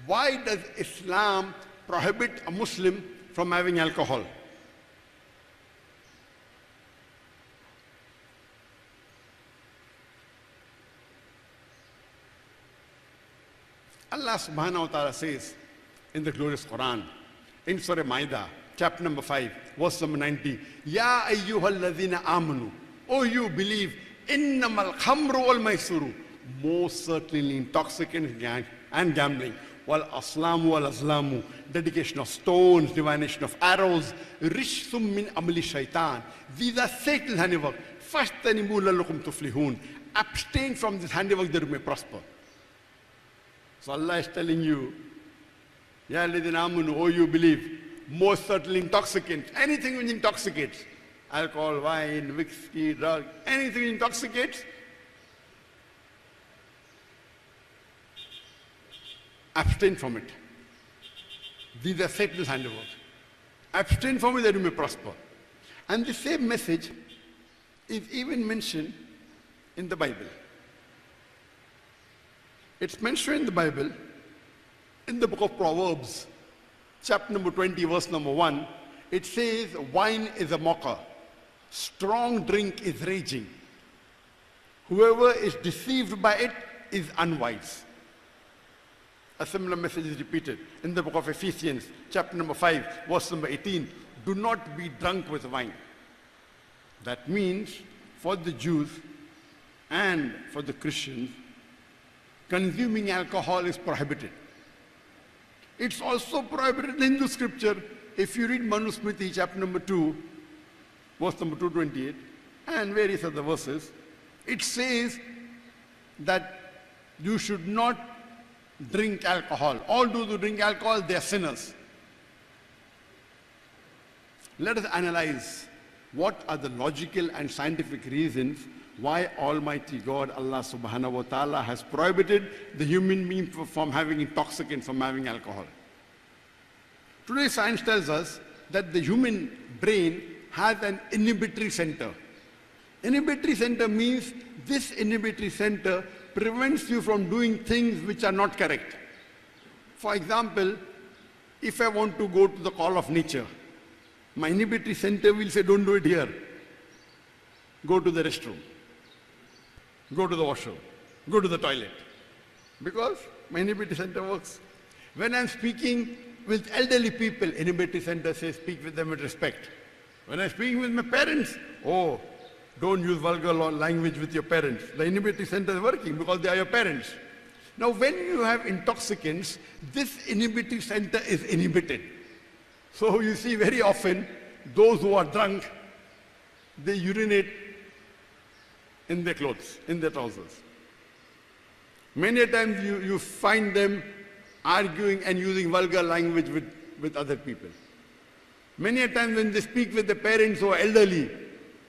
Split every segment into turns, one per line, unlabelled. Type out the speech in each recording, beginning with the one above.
why does Islam prohibit a Muslim from having alcohol? Allah subhanahu wa ta'ala says in the glorious Quran, in Surah Ma'idah, chapter number 5, verse number 90, Ya ayyuhal ladhina amanu, oh you believe, innamal khamru wal maisuru, most certainly intoxicants and gambling, wal aslamu wal azlamu, dedication of stones, divination of arrows, rishsum min amali shaitan, these are Satan's handiwork, fashtanibu lalakum tuflihun, abstain from this handiwork that you may prosper. So Allah is telling you, Ya alladhina amanu, oh you believe, most certainly intoxicants, anything which intoxicates, alcohol, wine, whiskey, drug, anything which intoxicates, abstain from it. These are Satan's handiwork. Abstain from it that you may prosper. And the same message is even mentioned in the Bible. It's mentioned in the Bible, in the book of Proverbs, chapter number 20, verse number 1. It says, wine is a mocker, strong drink is raging. Whoever is deceived by it is unwise. A similar message is repeated in the book of Ephesians, chapter number 5, verse number 18. Do not be drunk with wine. That means for the Jews and for the Christians, consuming alcohol is prohibited. It's also prohibited in Hindu scripture. If you read Manusmriti, chapter number 2, verse number 228, and various other verses, it says that you should not drink alcohol. All those who drink alcohol, they are sinners. Let us analyze what are the logical and scientific reasons why Almighty God, Allah subhanahu wa ta'ala, has prohibited the human being from having intoxicants, from having alcohol. Today science tells us that the human brain has an inhibitory center. Inhibitory center means this inhibitory center prevents you from doing things which are not correct. For example, if I want to go to the call of nature, my inhibitory center will say, don't do it here. Go to the restroom. Go to the washroom. Go to the toilet. Because my inhibitory center works. When I'm speaking with elderly people, inhibitory center says, speak with them with respect. When I'm speaking with my parents, oh, don't use vulgar language with your parents. The inhibitory center is working because they are your parents. Now, when you have intoxicants, this inhibitory center is inhibited. So you see very often, those who are drunk, they urinate in their clothes, in their trousers. Many a times you find them arguing and using vulgar language with other people. Many a times when they speak with the parents who are elderly,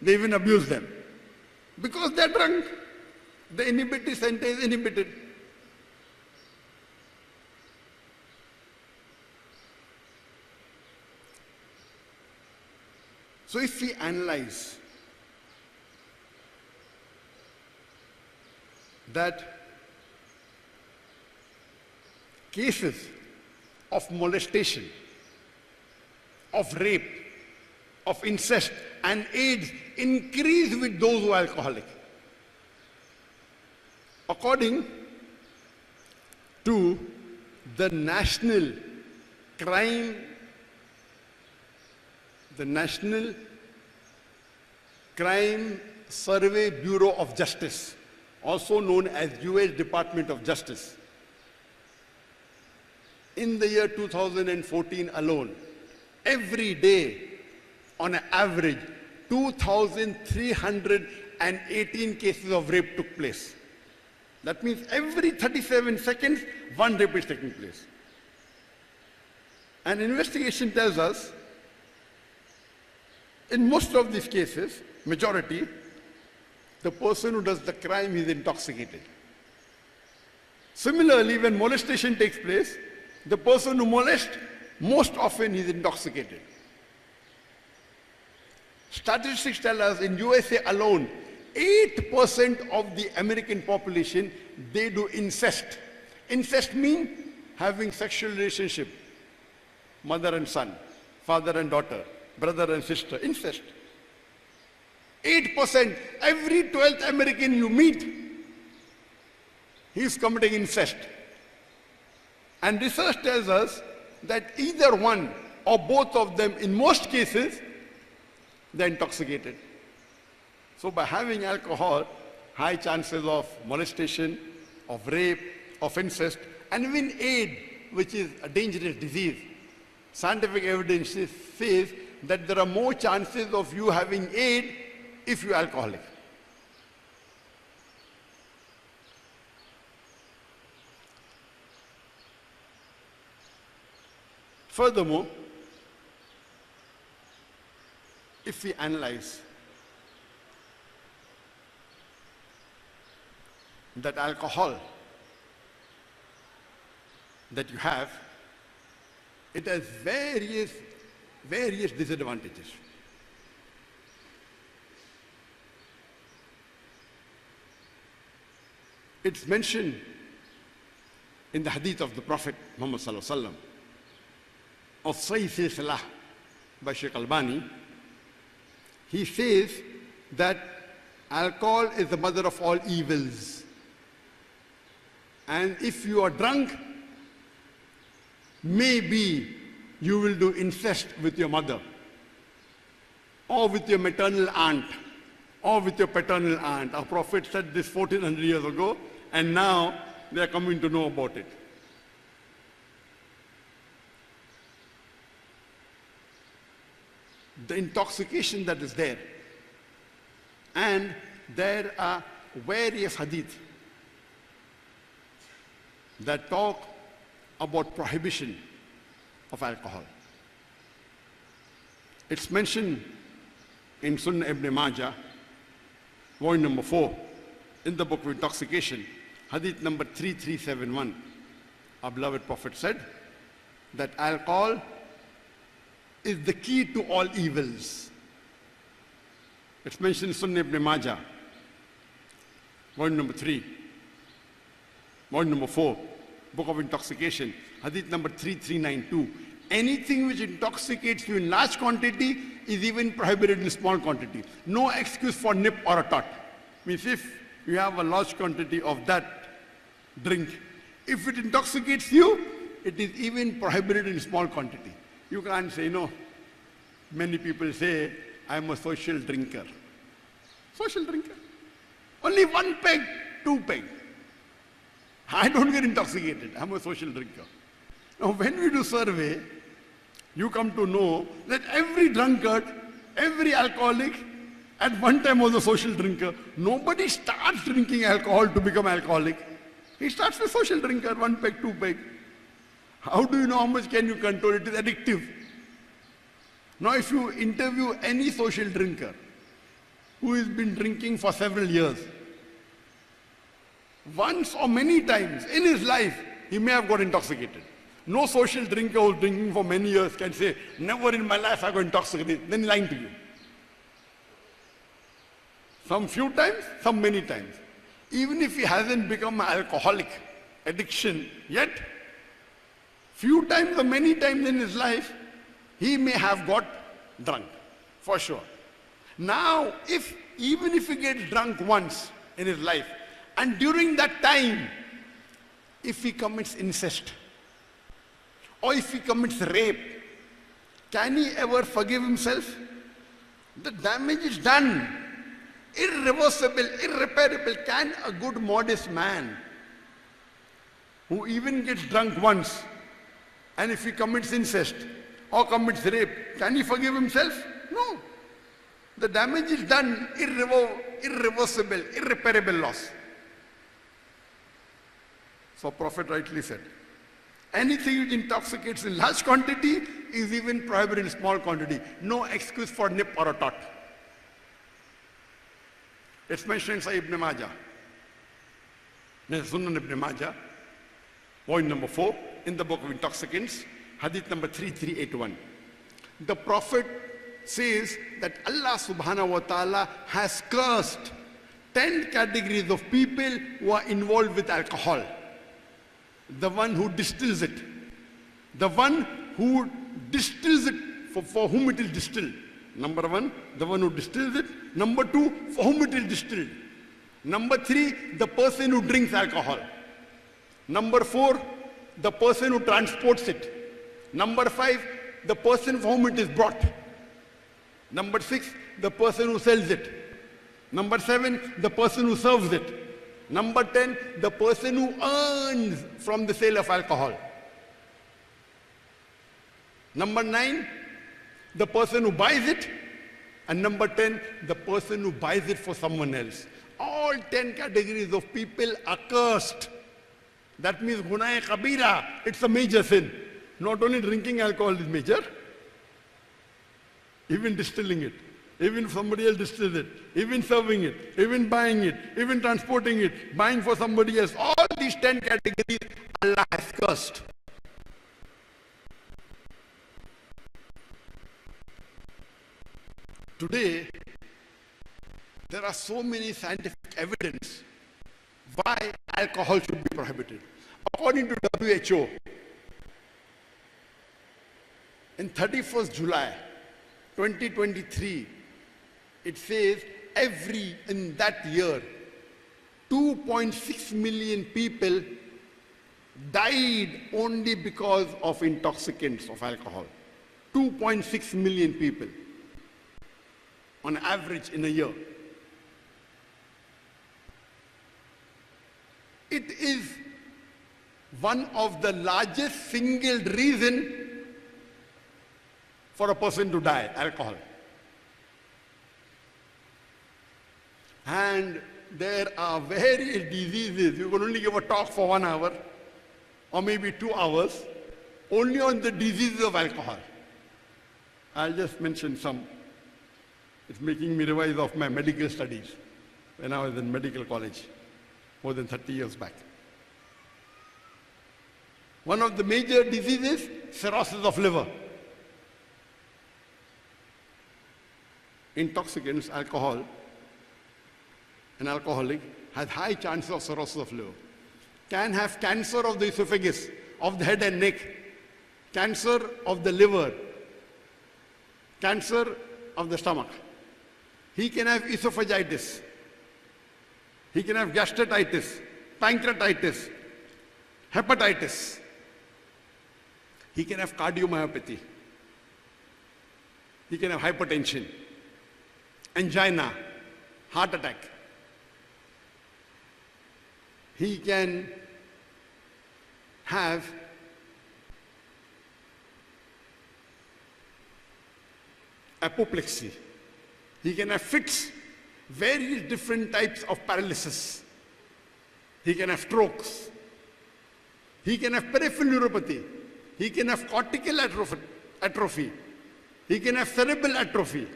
they even abuse them. Because they're drunk. The inhibitory center is inhibited. So if we analyze that cases of molestation, of rape, of incest and AIDS increase with those who are alcoholic. According to the National Crime Survey Bureau of Justice, also known as US Department of Justice, in the year 2014 alone, every day, on an average, 2,318 cases of rape took place. That means every 37 seconds, one rape is taking place. An investigation tells us, in most of these cases, majority, the person who does the crime is intoxicated. Similarly, when molestation takes place, the person who molests, most often is intoxicated. Statistics tell us in USA alone, 8% of the American population, they do incest. Incest means having sexual relationship, mother and son, father and daughter, brother and sister, incest. 8%, every 12th American you meet, he is committing incest. And research tells us that either one or both of them, in most cases, they're intoxicated. So by having alcohol, high chances of molestation, of rape, of incest, and even AIDS, which is a dangerous disease. Scientific evidence says that there are more chances of you having AIDS if you're alcoholic. Furthermore, if we analyze that alcohol that you have, it has various disadvantages. It's mentioned in the hadith of the Prophet Muhammad Sallallahu Alaihi Wasallam of Sahih Silsilah by Sheikh Albani. He says that alcohol is the mother of all evils. And if you are drunk, maybe you will do incest with your mother, or with your maternal aunt, or with your paternal aunt. Our Prophet said this 1400 years ago, and now they are coming to know about it. The intoxication that is there. And there are various hadith that talk about prohibition of alcohol. It's mentioned in Sunnah Ibn Majah, volume number 4, in the book of intoxication, hadith number 3371. Our beloved Prophet said that alcohol is the key to all evils. It's mentioned in Sunnah Ibn Majah, volume number 3, volume number 4, book of intoxication, hadith number 3392. Anything which intoxicates you in large quantity is even prohibited in small quantity. No excuse for nip or a tot. Means if you have a large quantity of that drink, if it intoxicates you, it is even prohibited in small quantity. You can't say, no. Many people say, I'm a social drinker. Social drinker. Only 1 peg, 2 peg. I don't get intoxicated. I'm a social drinker. Now, when we do survey, you come to know that every drunkard, every alcoholic, at one time was a social drinker. Nobody starts drinking alcohol to become alcoholic. He starts with social drinker, 1 peg, 2 peg. How do you know how much can you control? It is addictive. Now, if you interview any social drinker who has been drinking for several years, once or many times in his life, he may have got intoxicated. No social drinker who's drinking for many years can say, never in my life I got intoxicated. Then he's lying to you. Some few times, some many times. Even if he hasn't become an alcoholic addiction yet, few times or many times in his life, he may have got drunk, for sure. Now, even if he gets drunk once in his life, and during that time, if he commits incest, or if he commits rape, can he ever forgive himself? The damage is done. Irreversible, irreparable. Can a good, modest man who even gets drunk once, and if he commits incest or commits rape, can he forgive himself? No. The damage is done, irreversible, irreparable loss. So Prophet rightly said, anything which intoxicates in large quantity is even prohibited in small quantity. No excuse for nip or a tot. It's mentioned in Sahih Ibn Majah, Sunan Ibn Majah, point number 4, in the book of intoxicants, hadith number 3381. The Prophet says that Allah subhanahu wa ta'ala has cursed 10 categories of people who are involved with alcohol. the one who distills it. The one who distills it, for whom it is distilled. Number one, the one who distills it. Number two, for whom it is distilled. Number three, the person who drinks alcohol. Number four, the person who transports it. Number five, the person for whom it is brought. Number six, the person who sells it. Number seven, the person who serves it. Number 10, the person who earns from the sale of alcohol. Number 9, the person who buys it. And number 10, the person who buys it for someone else. All 10 categories of people are cursed. That means gunai kabira, it's a major sin. Not only drinking alcohol is major, even distilling it, even if somebody else distills it, even serving it, even buying it, even transporting it, buying for somebody else. All these 10 categories Allah has cursed. Today, there are so many scientific evidence why alcohol should be prohibited. According to WHO, in 31st July 2023, it says in that year, 2.6 million people died only because of intoxicants of alcohol. 2.6 million people on average in a year. It is one of the largest single reason for a person to die, alcohol. And there are various diseases. You can only give a talk for 1 hour or maybe 2 hours only on the diseases of alcohol. I'll just mention some. It's making me revise of my medical studies when I was in medical college more than 30 years back. One of the major diseases, cirrhosis of liver. Intoxicants, alcohol, an alcoholic has high chances of cirrhosis of liver. Can have cancer of the esophagus, of the head and neck, cancer of the liver, cancer of the stomach. He can have esophagitis. He can have gastritis, pancreatitis, hepatitis. He can have cardiomyopathy. He can have hypertension, angina, heart attack. He can have apoplexy. He can have fits, various different types of paralysis. He can have strokes. He can have peripheral neuropathy. He can have cortical atrophy. He can have cerebral atrophy.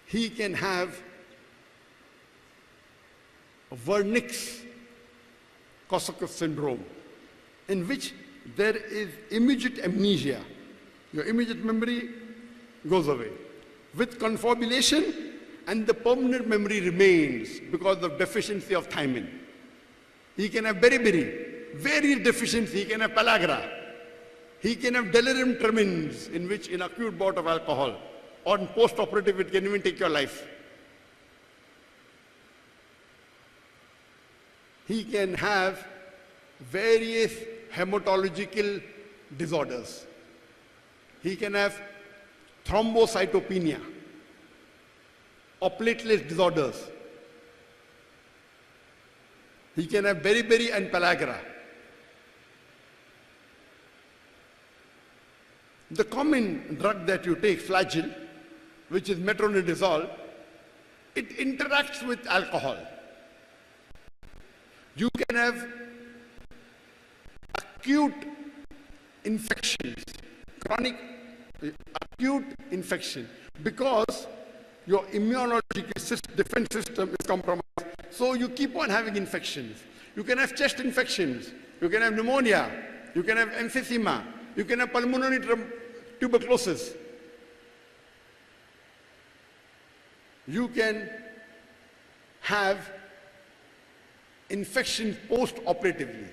He can have Wernicke-Korsakoff syndrome, in which there is immediate amnesia. Your immediate memory goes away. With confabulation, and the permanent memory remains because of deficiency of thiamine. He can have beriberi, various deficiency. He can have pellagra. He can have delirium tremens, in which in acute bout of alcohol or in post-operative it can even take your life. He can have various hematological disorders. He can have thrombocytopenia or platelet disorders. He can have beriberi and pellagra. The common drug that you take, flagyl, which is metronidazole, it interacts with alcohol. You can have acute infections, chronic acute infection, because your immunological defense system is compromised. So you keep on having infections. You can have chest infections. You can have pneumonia. You can have emphysema. You can have pulmonary tuberculosis. You can have infection post-operatively.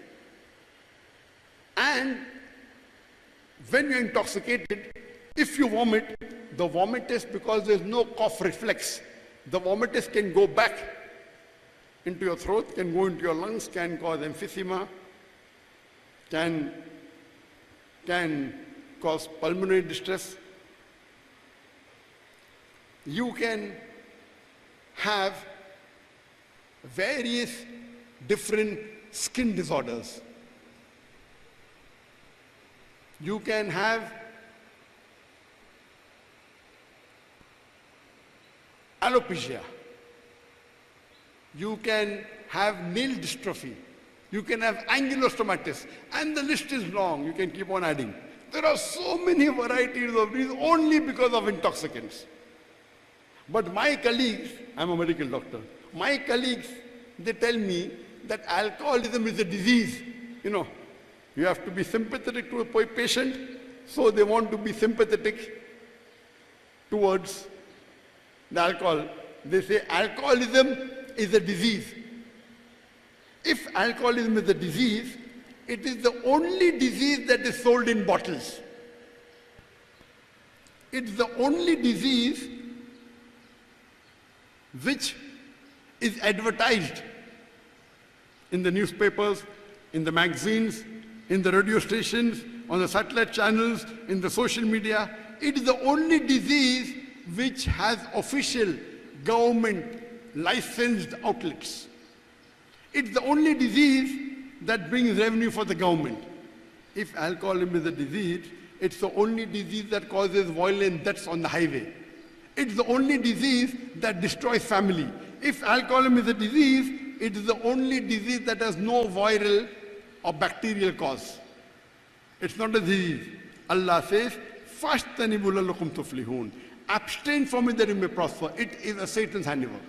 And when you're intoxicated, if you vomit, the vomit test, because there's no cough reflex, the vomit test can go back into your throat, can go into your lungs, can cause emphysema, can cause pulmonary distress. You can have various different skin disorders. You can have alopecia. You can have nail dystrophy. You can have angulostomatis. And the list is long. You can keep on adding. There are so many varieties of these only because of intoxicants. But my colleagues, I'm a medical doctor, my colleagues, they tell me that alcoholism is a disease. You know, you have to be sympathetic to a patient, so they want to be sympathetic towards the alcohol. They say alcoholism is a disease. If alcoholism is a disease, it is the only disease that is sold in bottles. It's the only disease which is advertised in the newspapers, in the magazines, in the radio stations, on the satellite channels, in the social media. It is the only disease which has official government licensed outlets. It's the only disease that brings revenue for the government. If alcoholism is a disease, it's the only disease that causes violent deaths on the highway. It's the only disease that destroys family. If alcoholism is a disease, it is the only disease that has no viral or bacterial cause. It's not a disease. Allah says, فَاشْتَنِبُوا لَعَلَّكُمْ تُفْلِحُونَ. Abstain from it that you may prosper. It is a Satan's handiwork.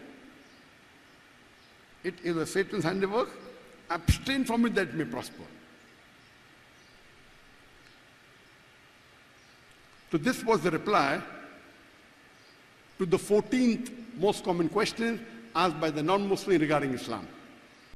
It is a Satan's handiwork. Abstain from it that you may prosper. So this was the reply to the 14th most common question asked by the non-Muslim regarding Islam.